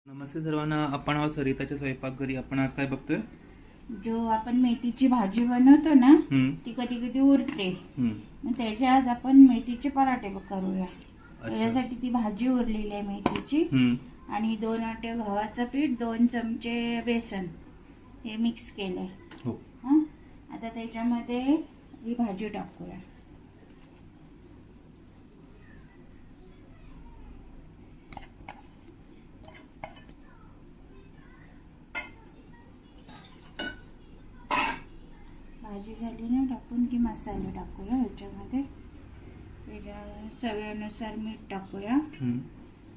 नमस्ते सर्वांना. आपण आहोत सरिताच्या स्वयंपाकघरी. आपण आज काय बघतोय? जो आपण मेथीची भाजी बनवतो ना ती कधी कधी उरते. मग त्याच्या आज आपण मेथीचे पराठे करूया. त्याच्यासाठी ती भाजी उरलेली आहे मेथीची आणि 2 वाट्या गव्हाचं पीठ, 2 चमचे बेसन हे मिक्स केलंय. हो. आता त्याच्यामध्ये ही भाजी टाकूया. भाजी झाली ना टाकून की मसाले टाकूया ह्याच्यामध्ये. चवीनुसार मीठ टाकूया.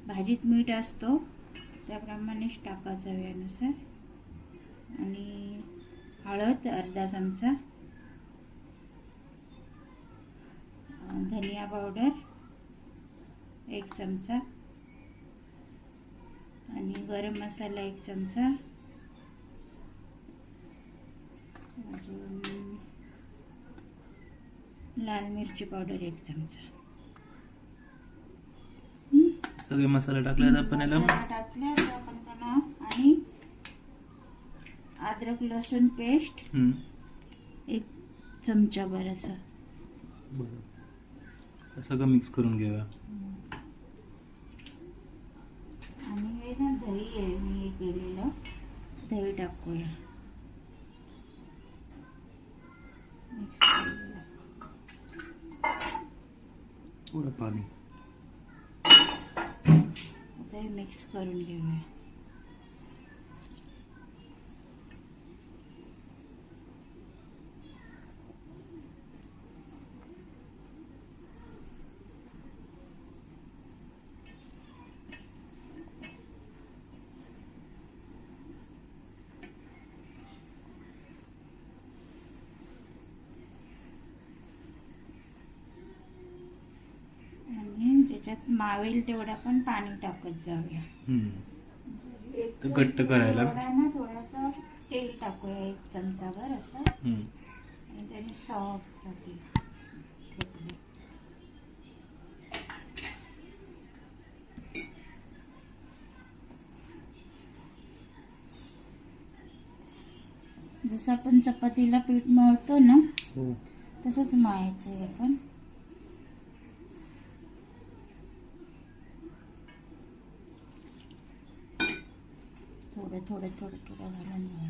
भाजीत मीठ असतो त्याप्रमाणेच टाका चवीनुसार. आणि हळद अर्धा चमचा, धनिया पावडर 1 चमचा आणि गरम मसाला 1 चमचा, लाल मिरची पावडर 1 चमचा. सगळे मसाले टाकले आपण याला टाकले आपण त्यांना. आणि अद्रक लसूण पेस्ट 1 चमचा भर असं. बरं, सगळं मिक्स करून घेऊया. आणि हे ना दही आहे मी हे केलेलं, दही टाकूया. थोडं पाणी आता मिक्स करून घेऊया. त्याच्यात मावेल तेवढा पण पाणी टाकत जाऊया. घट्ट करायला ना थोडासा तेल टाकूया 1 चमचा भर असं. आणि त्याने सॉफ्ट होते. जसं आपण चपातीला पीठ मळतो ना तसंच मळायचं आहे आपण. थोडं घालून घ्या.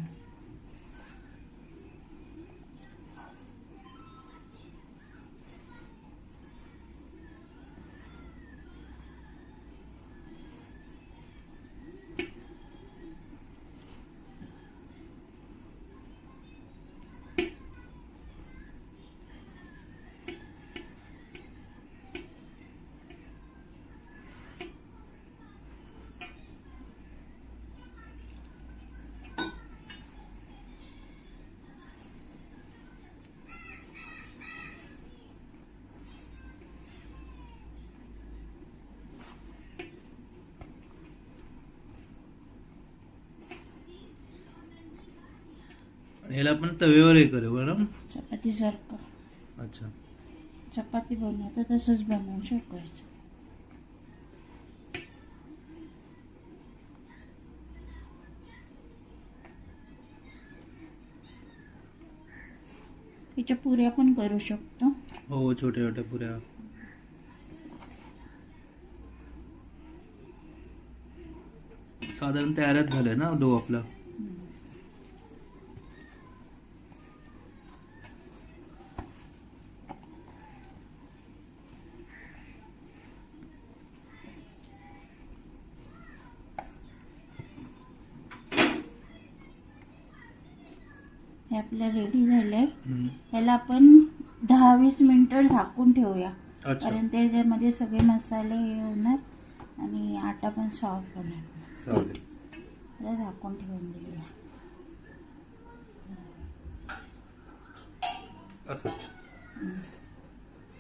ह्याला आपण तव्यावर हे करू बरं, चपाती सारखं. अच्छा, चपाती बनवतो तसंच बनवून शकवायचं. त्याच्या पुऱ्या पण करू शकतो. हो, छोट्या छोट्या पुऱ्या. साधारण तयारच झालंय ना डो आपला. हे आपलं रेडी झालंय. याला आपण 10-20 मिनिटं झाकून ठेवूया. कारण त्याच्यामध्ये सगळे मसाले होणार आणि आटा पण सॉफ्ट होणार. चालेल, त्याला झाकून ठेवून देऊया असंच.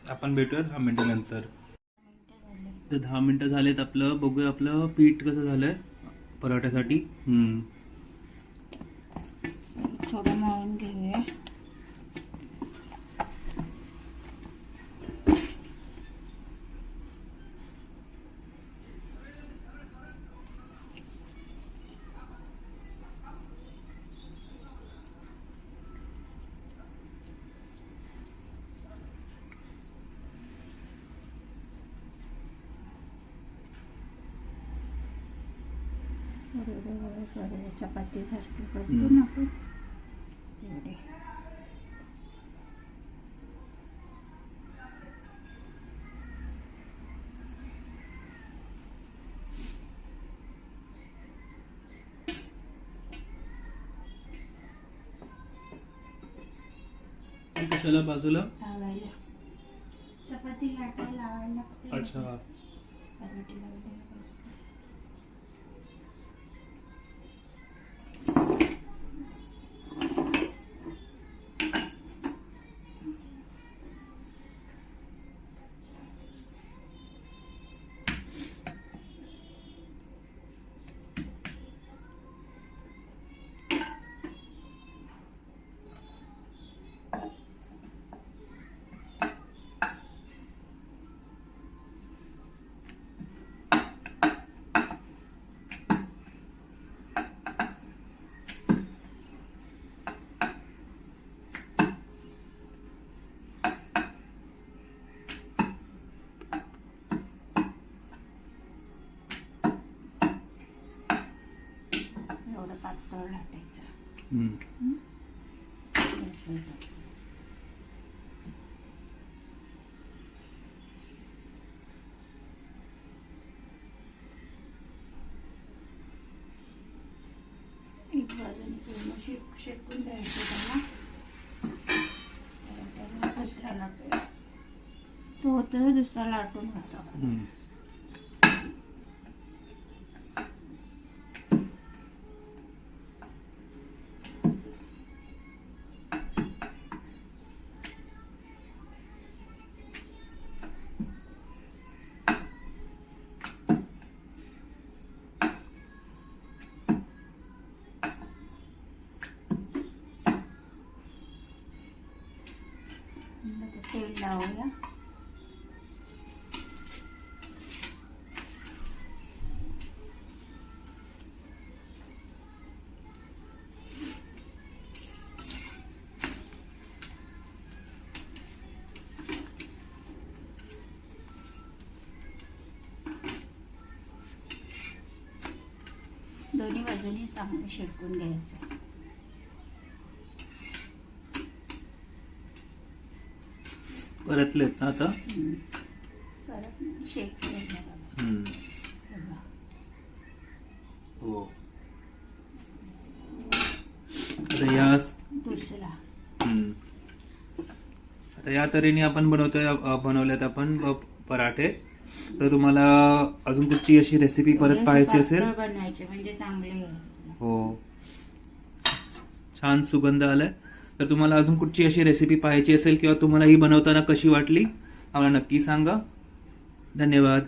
आपण भेटूया 10 मिनिटानंतर. तर 10 मिनिटं झालेत. आपलं बघूया आपलं पीठ कसं झालंय पराठ्यासाठी. थोडं मळून घेऊया. चपाती सारखी करतो ना आपण तेवढे. कशाला बाजूला लावायला चपाती लाटायला लावायला लागते. अच्छा पराठे लावायला पाहिजे. एवढं पातळ लाटायचं. असं. एक बाजूने पूर्ण शेकून द्यायचं त्याला. त्याला दुसरा लाटूया. तो होतं दुसरा लाटून घ्यायचा. तेल लावूया. दोन्ही बाजूनी चांगलं शेकून घ्यायचं. परतलेत ना आता. परत शेकले. हो आता या दुसरा. आता या तऱ्हेने आपण बनवल्यात आपण पराठे. तर तुम्हाला अजून कुठची अशी रेसिपी परत पाहायची असेल बनवायचे म्हणजे चांगले. हो छान सुगंध आलाय. तर तुम्हाला अजून कुठची अशी रेसिपी पाहायची असेल किंवा तुम्हाला ही बनवताना कशी वाटली आम्हाला नक्की सांगा. धन्यवाद.